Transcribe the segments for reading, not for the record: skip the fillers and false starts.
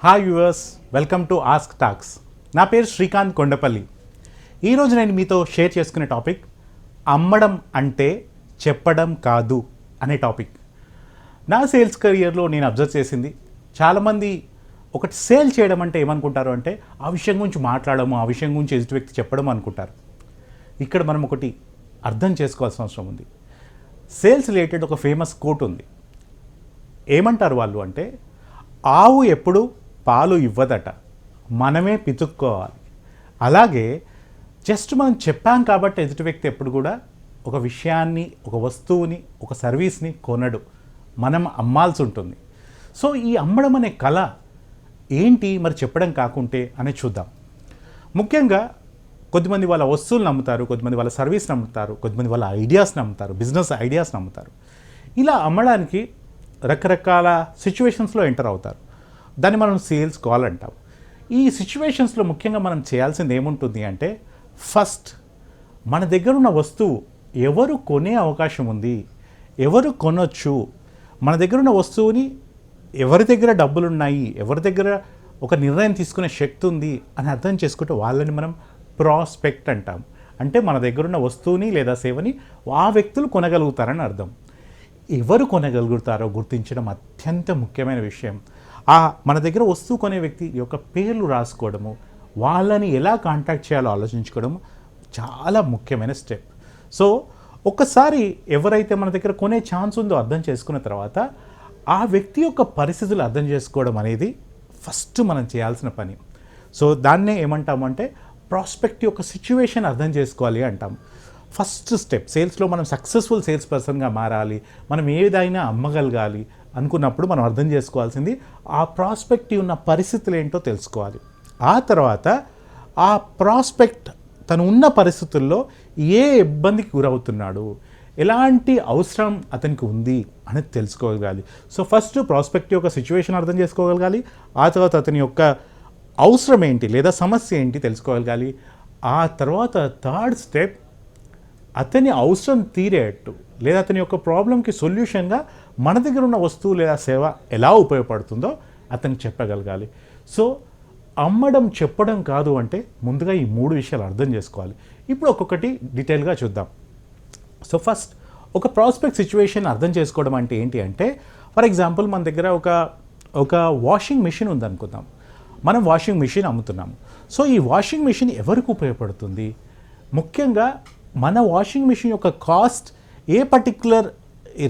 Hi viewers, welcome to ask talks. నా పేరు శ్రీకాంత్ కొండపల్లి. ఈరోజు నేను మీతో షేర్ చేసుకునే టాపిక్ అమ్మడం అంటే చెప్పడం కాదు అనే టాపిక్. నా సేల్స్ కెరియర్లో నేను అబ్జర్వ్ చేసింది, చాలామంది ఒకటి సేల్ చేయడం అంటే ఏమనుకుంటారు అంటే ఆ విషయం గురించి మాట్లాడము, ఆ విషయం గురించి ఎదుటి వ్యక్తి చెప్పడం అనుకుంటారు. ఇక్కడ మనం ఒకటి అర్థం చేసుకోవాల్సిన అవసరం ఉంది. సేల్స్ రిలేటెడ్ ఒక ఫేమస్ కోట్ ఉంది. ఏమంటారు వాళ్ళు అంటే, ఆవు ఎప్పుడు పాలు ఇవ్వదట, మనమే పితుక్కోవాలి. అలాగే జస్ట్ మనం చెప్పాం కాబట్టి ఎదుటి వ్యక్తి ఎప్పుడు కూడా ఒక విషయాన్ని, ఒక వస్తువుని, ఒక సర్వీస్ని కొనడు, మనం అమ్మాల్సి ఉంటుంది. సో ఈ అమ్మడం అనే కళ ఏంటి మరి చెప్పడం కాకుంటే అనేది చూద్దాం. ముఖ్యంగా కొద్దిమంది వాళ్ళ వస్తువులు నమ్ముతారు, కొద్దిమంది వాళ్ళ సర్వీస్ నమ్ముతారు, కొద్దిమంది వాళ్ళ ఐడియాస్ నమ్ముతారు, బిజినెస్ ఐడియాస్ నమ్ముతారు. ఇలా అమ్మడానికి రకరకాల సిచ్యువేషన్స్లో ఎంటర్ అవుతారు. దాన్ని మనం సేల్స్ కాల్ అంటాం. ఈ సిచ్యువేషన్స్లో ముఖ్యంగా మనం చేయాల్సింది ఏముంటుంది అంటే, ఫస్ట్ మన దగ్గర ఉన్న వస్తువు ఎవరు కొనే అవకాశం ఉంది, ఎవరు కొనొచ్చు, మన దగ్గర ఉన్న వస్తువుని ఎవరి దగ్గర డబ్బులు ఉన్నాయి, ఎవరి దగ్గర ఒక నిర్ణయం తీసుకునే శక్తి ఉంది అని అర్థం చేసుకుంటే వాళ్ళని మనం ప్రాస్పెక్ట్ అంటాం. అంటే మన దగ్గర ఉన్న వస్తువుని లేదా సేవని ఆ వ్యక్తులు కొనగలుగుతారని అర్థం. ఎవరు కొనగలుగుతారో గుర్తించడం అత్యంత ముఖ్యమైన విషయం. మన దగ్గర వస్తువు కొనే వ్యక్తి యొక్క పేర్లు రాసుకోవడము, వాళ్ళని ఎలా కాంటాక్ట్ చేయాలో ఆలోచించుకోవడం చాలా ముఖ్యమైన స్టెప్. సో ఒక్కసారి ఎవరైతే మన దగ్గర కొనే ఛాన్స్ ఉందో అర్థం చేసుకున్న తర్వాత ఆ వ్యక్తి యొక్క పరిస్థితులు అర్థం చేసుకోవడం అనేది ఫస్ట్ మనం చేయాల్సిన పని. సో దాన్నే ఏమంటామంటే ప్రాస్పెక్ట్ యొక్క సిచ్యువేషన్ అర్థం చేసుకోవాలి అంటాం. ఫస్ట్ స్టెప్ సేల్స్లో మనం సక్సెస్ఫుల్ సేల్స్ పర్సన్గా మారాలి, మనం ఏదైనా అమ్మగలగాలి అనుకున్నప్పుడు మనం అర్థం చేసుకోవాల్సింది ఆ ప్రాస్పెక్ట్ ఉన్న పరిస్థితులు ఏంటో తెలుసుకోవాలి. ఆ తర్వాత ఆ ప్రాస్పెక్ట్ తను ఉన్న పరిస్థితుల్లో ఏ ఇబ్బందికి గురవుతున్నాడు, ఎలాంటి అవసరం అతనికి ఉంది అనేది తెలుసుకోగలగాలి. సో ఫస్ట్ ప్రాస్పెక్ట్ యొక్క సిచ్యువేషన్ అర్థం చేసుకోగలగాలి, ఆ తర్వాత అతని యొక్క అవసరం ఏంటి లేదా సమస్య ఏంటి తెలుసుకోగలగాలి. ఆ తర్వాత థర్డ్ స్టెప్ అతని అవసరం తీరేట్టు లేదా అతని యొక్క ప్రాబ్లంకి సొల్యూషన్గా మన దగ్గర ఉన్న వస్తువు లేదా సేవ ఎలా ఉపయోగపడుతుందో అతనికి చెప్పగలగాలి. సో అమ్మడం చెప్పడం కాదు అంటే ముందుగా ఈ మూడు విషయాలు అర్థం చేసుకోవాలి. ఇప్పుడు ఒక్కొక్కటి డీటెయిల్గా చూద్దాం. సో ఫస్ట్ ఒక ప్రాస్పెక్ట్ సిచ్యువేషన్ అర్థం చేసుకోవడం అంటే ఏంటి అంటే, ఫర్ ఎగ్జాంపుల్ మన దగ్గర ఒక వాషింగ్ మిషన్ ఉందనుకుందాం. మనం వాషింగ్ మిషన్ అమ్ముతున్నాము. సో ఈ వాషింగ్ మిషన్ ఎవరికి ఉపయోగపడుతుంది? ముఖ్యంగా మన వాషింగ్ మిషన్ యొక్క కాస్ట్ ఏ పర్టిక్యులర్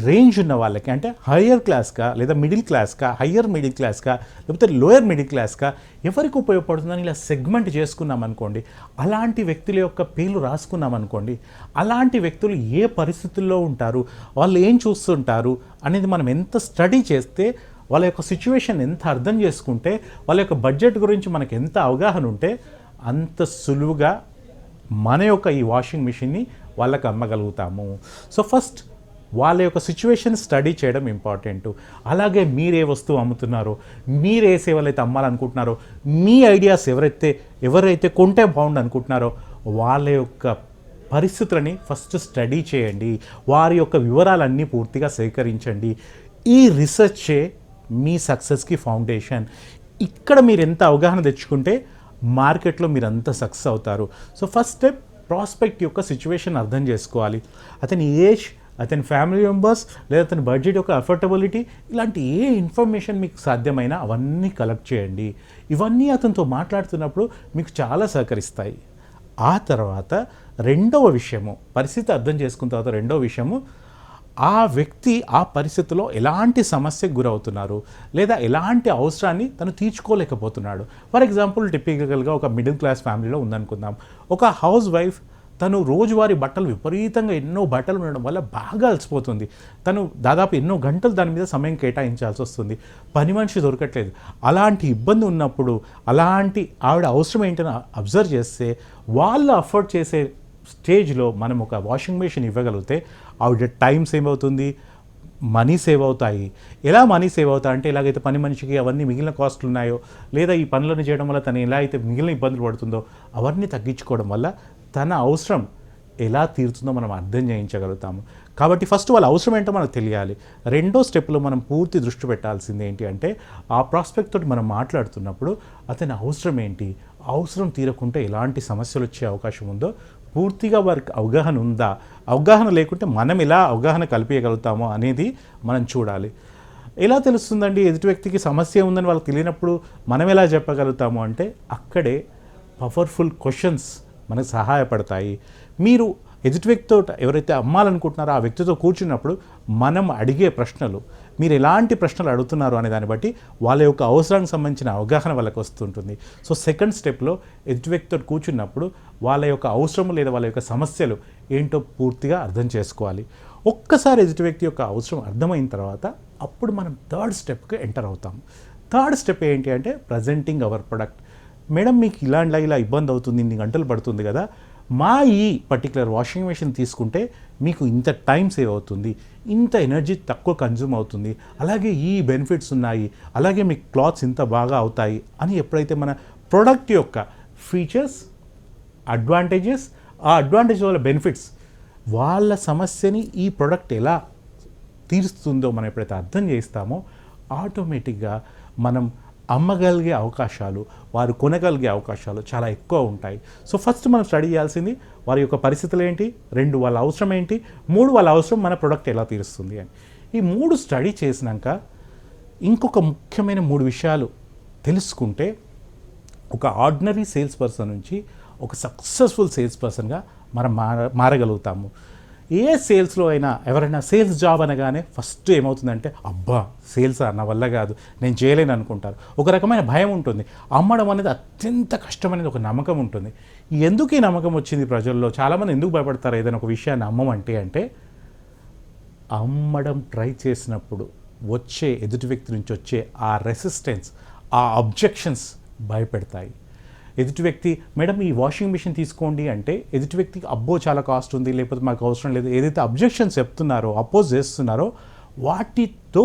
రేంజ్ ఉన్న వాళ్ళకి, అంటే హయ్యర్ క్లాస్కా లేదా మిడిల్ క్లాస్కా, హయ్యర్ మిడిల్ క్లాస్కా లేకపోతే లోయర్ మిడిల్ క్లాస్కా ఎవరికి ఉపయోగపడుతుందని ఇలా సెగ్మెంట్ చేసుకున్నాం అనుకోండి, అలాంటి వ్యక్తుల యొక్క పేర్లు రాసుకున్నాం అనుకోండి, అలాంటి వ్యక్తులు ఏ పరిస్థితుల్లో ఉంటారు, వాళ్ళు ఏం చూస్తుంటారు అనేది మనం ఎంత స్టడీ చేస్తే, వాళ్ళ యొక్క సిచ్యువేషన్ ఎంత అర్థం చేసుకుంటే, వాళ్ళ యొక్క బడ్జెట్ గురించి మనకు ఎంత అవగాహన ఉంటే అంత సులువుగా మన యొక్క ఈ వాషింగ్ మిషన్ని వాళ్ళకి అమ్మగలుగుతాము. సో ఫస్ట్ వాళ్ళ యొక్క సిచ్యువేషన్ స్టడీ చేయడం ఇంపార్టెంట్. అలాగే మీరే వస్తువు అమ్ముతున్నారో, మీరు ఏ సేవలు అయితే అమ్మాలనుకుంటున్నారో, మీ ఐడియాస్ ఎవరైతే కొంటే బాగుండు అనుకుంటున్నారో వాళ్ళ యొక్క పరిస్థితులని ఫస్ట్ స్టడీ చేయండి, వారి యొక్క వివరాలన్నీ పూర్తిగా సేకరించండి. ఈ రీసెర్చే మీ సక్సెస్కి ఫౌండేషన్. ఇక్కడ మీరు ఎంత అవగాహన తెచ్చుకుంటే మార్కెట్లో మీరు అంత సక్సెస్ అవుతారు. సో ఫస్ట్ స్టెప్ ప్రాస్పెక్ట్ యొక్క సిచ్యువేషన్ అర్థం చేసుకోవాలి. అతని ఏజ్, అతని ఫ్యామిలీ మెంబర్స్ లేదా అతని బడ్జెట్ యొక్క అఫోర్డబిలిటీ, ఇలాంటి ఏ ఇన్ఫర్మేషన్ మీకు సాధ్యమైనా అవన్నీ కలెక్ట్ చేయండి. ఇవన్నీ అతనితో మాట్లాడుతున్నప్పుడు మీకు చాలా సహకరిస్తాయి. ఆ తర్వాత రెండవ విషయము, పరిస్థితి అర్థం చేసుకున్న తర్వాత రెండవ విషయము, ఆ వ్యక్తి ఆ పరిస్థితిలో ఎలాంటి సమస్యకు గురవుతున్నారు లేదా ఎలాంటి అవసరాన్ని తను తీర్చుకోలేకపోతున్నాడు. ఫర్ ఎగ్జాంపుల్ టిపికల్గా ఒక మిడిల్ క్లాస్ ఫ్యామిలీలో ఉందనుకుందాం. ఒక హౌస్ వైఫ్ తను రోజువారీ బట్టలు విపరీతంగా ఎన్నో బట్టలు ఉండడం వల్ల బాగా అలసిపోతుంది. తను దాదాపు ఎన్నో గంటలు దాని మీద సమయం కేటాయించాల్సి వస్తుంది. పని మనిషి దొరకట్లేదు. అలాంటి ఇబ్బంది ఉన్నప్పుడు అలాంటి ఆవిడ అవసరం ఏంటని అబ్జర్వ్ చేస్తే వాళ్ళు అఫోర్డ్ చేసే స్టేజ్లో మనం ఒక వాషింగ్ మెషిన్ ఇవ్వగలిగితే ఆవిడ టైం సేవ్ అవుతుంది, మనీ సేవ్ అవుతాయి. ఎలా మనీ సేవ్ అవుతాయి అంటే, ఎలాగైతే పని మనిషికి అవన్నీ మిగిలిన కాస్ట్లు ఉన్నాయో లేదా ఈ పనులను చేయడం వల్ల తను ఎలా అయితే మిగిలిన ఇబ్బందులు పడుతుందో అవన్నీ తగ్గించుకోవడం వల్ల తన అవసరం ఎలా తీరుతుందో మనం అర్థం చేయించగలుగుతాము. కాబట్టి ఫస్ట్ వాళ్ళ అవసరం ఏంటో మనకు తెలియాలి. రెండో స్టెప్లో మనం పూర్తి దృష్టి పెట్టాల్సింది ఏంటి అంటే ఆ ప్రాస్పెక్ట్ తోటి మనం మాట్లాడుతున్నప్పుడు అతని అవసరం ఏంటి, అవసరం తీరకుంటే ఎలాంటి సమస్యలు వచ్చే అవకాశం ఉందో పూర్తిగా వారికి అవగాహన ఉందా, అవగాహన లేకుంటే మనం ఎలా అవగాహన కల్పించగలుగుతామో అనేది మనం చూడాలి. ఎలా తెలుస్తుందండి ఎదుటి వ్యక్తికి సమస్య ఉందని వాళ్ళకి తెలియనప్పుడు మనం ఎలా చెప్పగలుగుతాము అంటే అక్కడే పవర్ఫుల్ క్వశ్చన్స్ మనకు సహాయపడతాయి. మీరు ఎదుటి వ్యక్తితో ఎవరైతే అమ్మాలనుకుంటున్నారో ఆ వ్యక్తితో కూర్చున్నప్పుడు మనం అడిగే ప్రశ్నలు, మీరు ఎలాంటి ప్రశ్నలు అడుగుతున్నారు అనే దాన్ని బట్టి వాళ్ళ యొక్క అవసరానికి సంబంధించిన అవగాహన వాళ్ళకి వస్తుంటుంది. సో సెకండ్ స్టెప్లో ఎదుటి వ్యక్తితో కూర్చున్నప్పుడు వాళ్ళ యొక్క అవసరం లేదా వాళ్ళ యొక్క సమస్యలు ఏంటో పూర్తిగా అర్థం చేసుకోవాలి. ఒక్కసారి ఎదుటి వ్యక్తి యొక్క అవసరం అర్థమైన తర్వాత అప్పుడు మనం థర్డ్ స్టెప్కి ఎంటర్ అవుతాం. థర్డ్ స్టెప్ ఏంటి అంటే ప్రజెంటింగ్ అవర్ ప్రొడక్ట్. మేడం మీకు ఇలా ఇబ్బంది అవుతుంది, ఇన్ని గంటలు పడుతుంది కదా, మా ఈ పర్టికులర్ వాషింగ్ మెషిన్ తీసుకుంటే మీకు ఇంత టైం సేవ్ అవుతుంది, ఇంత ఎనర్జీ తక్కువ కన్జ్యూమ్ అవుతుంది, అలాగే ఈ బెనిఫిట్స్ ఉన్నాయి, అలాగే మీకు క్లాత్స్ ఇంత బాగా అవుతాయి అని ఎప్పుడైతే మన ప్రోడక్ట్ యొక్క ఫీచర్స్, అడ్వాంటేజెస్, ఆ అడ్వాంటేజ్ వల్ల బెనిఫిట్స్, వాళ్ళ సమస్యని ఈ ప్రోడక్ట్ ఎలా తీరుస్తుందో మనం ఎప్పుడైతే అర్థం చేస్తామో ఆటోమేటిక్గా మనం అమ్మగలిగే అవకాశాలు, వారు కొనగలిగే అవకాశాలు చాలా ఎక్కువ ఉంటాయి. సో ఫస్ట్ మనం స్టడీ చేయాల్సింది వారి యొక్క పరిస్థితులు ఏంటి, 2 వాళ్ళ అవసరం ఏంటి, 3 వాళ్ళ అవసరం మన ప్రోడక్ట్ ఎలా తీరుస్తుంది అని. ఈ 3 స్టడీ చేసినాక ఇంకొక ముఖ్యమైన 3 విషయాలు తెలుసుకుంటే ఒక ఆర్డినరీ సేల్స్ పర్సన్ నుంచి ఒక సక్సెస్ఫుల్ సేల్స్ పర్సన్గా మనం మారగలుగుతాము. ఏ సేల్స్లో అయినా ఎవరైనా సేల్స్ జాబ్ అనగానే ఫస్ట్ ఏమవుతుందంటే అబ్బా సేల్స్ నా వల్ల కాదు, నేను చేయలేను అనుకుంటారు. ఒక రకమైన భయం ఉంటుంది. అమ్మడం అనేది అత్యంత కష్టమనేది ఒక నమ్మకం ఉంటుంది. ఎందుకు ఈ నమ్మకం వచ్చింది ప్రజల్లో, చాలామంది ఎందుకు భయపడతారు ఏదైనా ఒక విషయాన్ని అమ్మమంటే అంటే అమ్మడం ట్రై చేసినప్పుడు వచ్చే ఎదుటి వ్యక్తి నుంచి వచ్చే ఆ రెసిస్టెన్స్, ఆ అబ్జెక్షన్స్ భయపెడతాయి. ఎదుటి వ్యక్తి మేడం ఈ వాషింగ్ మిషన్ తీసుకోండి అంటే ఎదుటి వ్యక్తికి అబ్బో చాలా కాస్ట్ ఉంది, లేకపోతే మాకు అవసరం లేదు, ఏదైతే అబ్జెక్షన్స్ చెప్తున్నారో, అపోజ్ చేస్తున్నారో వాటితో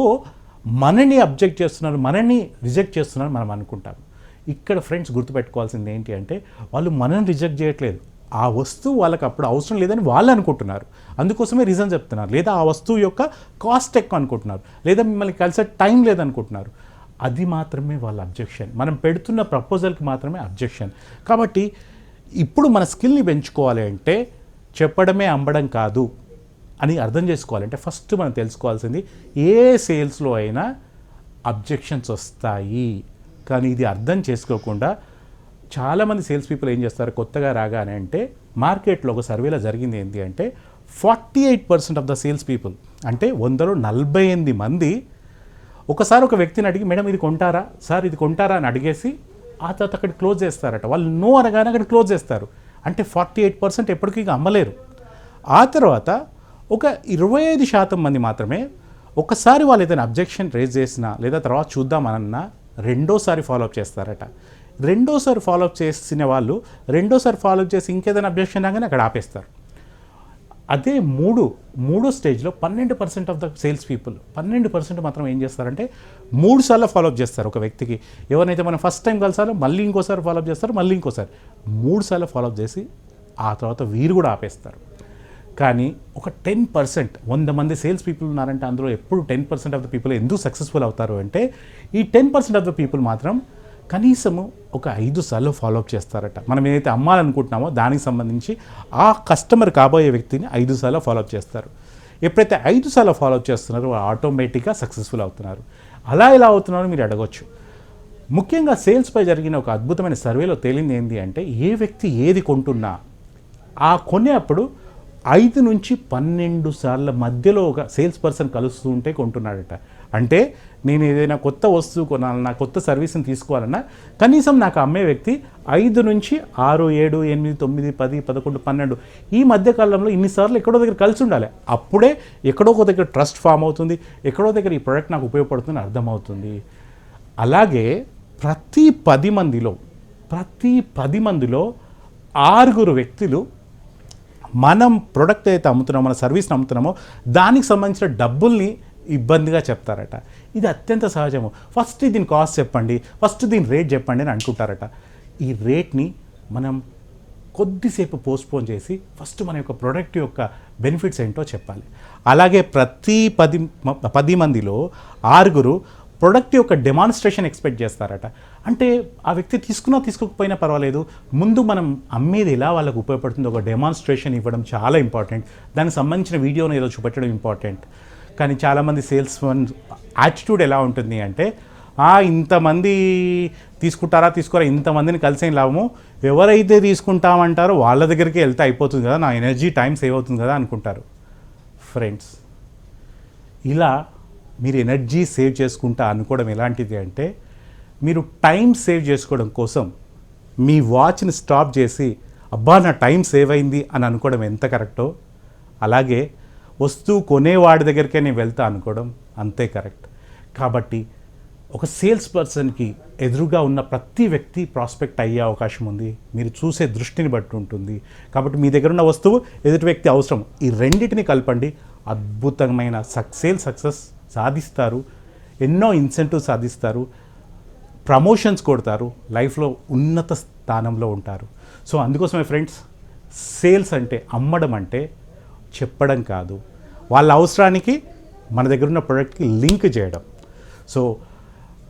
మనని అబ్జెక్ట్ చేస్తున్నారు, మనని రిజెక్ట్ చేస్తున్నారు మనం అనుకుంటాం. ఇక్కడ ఫ్రెండ్స్ గుర్తుపెట్టుకోవాల్సింది ఏంటి అంటే వాళ్ళు మనని రిజెక్ట్ చేయట్లేదు, ఆ వస్తువు వాళ్ళకి అప్పుడు అవసరం లేదని వాళ్ళు అనుకుంటున్నారు, అందుకోసమే రీజన్ చెప్తున్నారు. లేదా ఆ వస్తువు యొక్క కాస్ట్ ఎక్కువ అనుకుంటున్నారు, లేదా మిమ్మల్ని కలిసే టైం లేదనుకుంటున్నారు. అది మాత్రమే వాళ్ళ అబ్జెక్షన్, మనం పెడుతున్న ప్రపోజల్కి మాత్రమే అబ్జెక్షన్. కాబట్టి ఇప్పుడు మన స్కిల్ని పెంచుకోవాలి అంటే చెప్పడమే అమ్మడం కాదు అని అర్థం చేసుకోవాలంటే ఫస్ట్ మనం తెలుసుకోవాల్సింది ఏ సేల్స్లో అయినా అబ్జెక్షన్స్ వస్తాయి. కానీ ఇది అర్థం చేసుకోకుండా చాలామంది సేల్స్ పీపుల్ ఏం చేస్తారు, కొత్తగా రాగానే అంటే మార్కెట్లో ఒక సర్వేలో జరిగింది ఏంటి అంటే 48% ఆఫ్ ద సేల్స్ పీపుల్ అంటే 100లో 48 మంది ఒకసారి ఒక వ్యక్తిని అడిగి మేడం ఇది కొంటారా సార్, ఇది కొంటారా అని అడిగేసి ఆ తర్వాత అక్కడ క్లోజ్ చేస్తారట. వాళ్ళు నో అనగానే అక్కడ క్లోజ్ చేస్తారు. అంటే 48% ఎప్పటికీ అమ్మలేరు. ఆ తర్వాత ఒక 25% మంది మాత్రమే ఒకసారి వాళ్ళు ఏదైనా అబ్జెక్షన్ రేజ్ చేసినా లేదా తర్వాత చూద్దామన్నా రెండోసారి ఫాలోఅప్ చేస్తారట. రెండోసారి ఫాలోఅప్ చేసిన వాళ్ళు రెండోసారి ఫాలోఅప్ చేసి ఇంకేదైనా అబ్జెక్షన్ రాగానే అక్కడ ఆపేస్తారు. అదే మూడో స్టేజ్లో 12% ఆఫ్ ద సేల్స్ పీపుల్ 12% మాత్రం ఏం చేస్తారంటే 3 సార్లు ఫాలోఅప్ చేస్తారు. ఒక వ్యక్తికి ఎవరినైతే మనం ఫస్ట్ టైం కలిసారో మళ్ళీ ఇంకోసారి ఫాలోఅప్ చేస్తారు, మళ్ళీ ఇంకోసారి 3 సార్లు ఫాలోఅప్ చేసి ఆ తర్వాత వీరు కూడా ఆపేస్తారు. కానీ ఒక 10% 100 మంది సేల్స్ పీపుల్ ఉన్నారంటే అందులో ఎప్పుడు 10% ఆఫ్ ద పీపుల్ ఎందుకు సక్సెస్ఫుల్ అవుతారు అంటే ఈ 10% ఆఫ్ ద పీపుల్ మాత్రం కనీసము ఒక 5 సార్లు ఫాలోఅప్ చేస్తారట. మనం ఏదైతే అమ్మాలనుకుంటున్నామో దానికి సంబంధించి ఆ కస్టమర్ కాబోయే వ్యక్తిని 5 సార్లు ఫాలోఅప్ చేస్తారు. ఎప్పుడైతే 5 సార్లు ఫాలోఅప్ చేస్తున్నారో ఆటోమేటిక్గా సక్సెస్ఫుల్ అవుతున్నారు. అలా ఎలా అవుతున్నారో మీరు అడగవచ్చు. ముఖ్యంగా సేల్స్పై జరిగిన ఒక అద్భుతమైన సర్వేలో తేలింది ఏంటి అంటే ఏ వ్యక్తి ఏది కొంటున్నా ఆ కొనేప్పుడు 5 నుంచి 12 సార్ల మధ్యలో ఒక సేల్స్ పర్సన్ కలుస్తూ ఉంటే కొంటున్నాడట. అంటే నేను ఏదైనా కొత్త వస్తువు కొనాలన్నా, కొత్త సర్వీస్ని తీసుకోవాలన్నా కనీసం నాకు అమ్మే వ్యక్తి 5 నుంచి 6, 7, 8, 9, 10, 11, 12 ఈ మధ్యకాలంలో ఇన్నిసార్లు ఎక్కడో దగ్గర కలిసి ఉండాలి. అప్పుడే ఎక్కడో ఒక దగ్గర ట్రస్ట్ ఫామ్ అవుతుంది, ఎక్కడో దగ్గర ఈ ప్రోడక్ట్ నాకు ఉపయోగపడుతుందని అర్థమవుతుంది. అలాగే ప్రతి 10 మందిలో 6 వ్యక్తులు మనం ప్రోడక్ట్ అయితే అమ్ముతున్నామో, మన సర్వీస్ని అమ్ముతున్నామో దానికి సంబంధించిన డబ్బుల్ని ఇబ్బందిగా చెప్తారట. ఇది అత్యంత సహజము. ఫస్ట్ దీని కాస్ట్ చెప్పండి, ఫస్ట్ దీని రేట్ చెప్పండి అని అనుకుంటారట. ఈ రేట్ని మనం కొద్దిసేపు పోస్ట్పోన్ చేసి ఫస్ట్ మన యొక్క ప్రోడక్ట్ యొక్క బెనిఫిట్స్ ఏంటో చెప్పాలి. అలాగే ప్రతి 10 మందిలో 6 ప్రొడక్ట్ యొక్క డెమాన్స్ట్రేషన్ ఎక్స్పెక్ట్ చేస్తారట. అంటే ఆ వ్యక్తి తీసుకున్నా తీసుకోకపోయినా పర్వాలేదు, ముందు మనం అమ్మేది ఎలా వాళ్ళకు ఉపయోగపడుతుందో ఒక డెమాన్స్ట్రేషన్ ఇవ్వడం చాలా ఇంపార్టెంట్. దానికి సంబంధించిన వీడియోని ఏదో చూపెట్టడం ఇంపార్టెంట్. కానీ చాలామంది సేల్స్ వన్ యాటిట్యూడ్ ఎలా ఉంటుంది అంటే, ఇంతమంది తీసుకుంటారా తీసుకోరా, ఇంతమందిని కలిసేం లాభము, ఎవరైతే తీసుకుంటామంటారో వాళ్ళ దగ్గరికి వెళ్తే అయిపోతుంది కదా, నా ఎనర్జీ టైం సేవ్ అవుతుంది కదా అనుకుంటారు. ఫ్రెండ్స్, ఇలా మీరు ఎనర్జీ సేవ్ చేసుకుంటా అనుకోవడం ఎలాంటిది అంటే, మీరు టైం సేవ్ చేసుకోవడం కోసం మీ వాచ్ని స్టాప్ చేసి అబ్బా నా టైం సేవ్ అయింది అని అనుకోవడం ఎంత కరెక్టో, అలాగే వస్తువు కొనేవాడి దగ్గరికే నేను వెళ్తా అనుకోవడం అంతే కరెక్ట్. కాబట్టి ఒక సేల్స్ పర్సన్కి ఎదురుగా ఉన్న ప్రతి వ్యక్తి ప్రాస్పెక్ట్ అయ్యే అవకాశం ఉంది. మీరు చూసే దృష్టిని బట్టి ఉంటుంది. కాబట్టి మీ దగ్గర ఉన్న వస్తువు, ఎదుటి వ్యక్తి అవసరం, ఈ రెండింటిని కలపండి, అద్భుతమైన సేల్ సక్సెస్ సాధిస్తారు. ఎన్నో ఇన్సెంటివ్ సాధిస్తారు, ప్రమోషన్స్ కొడతారు, లైఫ్లో ఉన్నత స్థానంలో ఉంటారు. సో అందుకోసమే ఫ్రెండ్స్, సేల్స్ అంటే, అమ్మడం అంటే చెప్పడం కాదు, వాళ్ళ అవసరానికి మన దగ్గర ఉన్న ప్రోడక్ట్కి లింక్ చేయడం. సో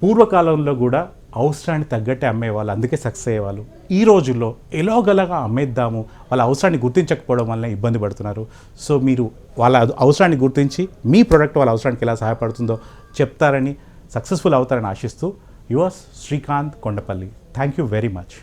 పూర్వకాలంలో కూడా అవసరాన్ని తగ్గట్టే అమ్మేవాళ్ళు, అందుకే సక్సెస్ అయ్యేవాళ్ళు. ఈ రోజుల్లో ఎలాగోలాగా అమ్మేద్దాము, వాళ్ళ అవసరాన్ని గుర్తించకపోవడం వల్ల ఇబ్బంది పడుతున్నారు. సో మీరు వాళ్ళ అవసరాన్ని గుర్తించి మీ ప్రోడక్ట్ వాళ్ళ అవసరానికి ఎలా సహాయపడుతుందో చెప్తారని, సక్సెస్ఫుల్ అవుతారని ఆశిస్తూ, yours Srikanth Kondapalli. Thank you very much.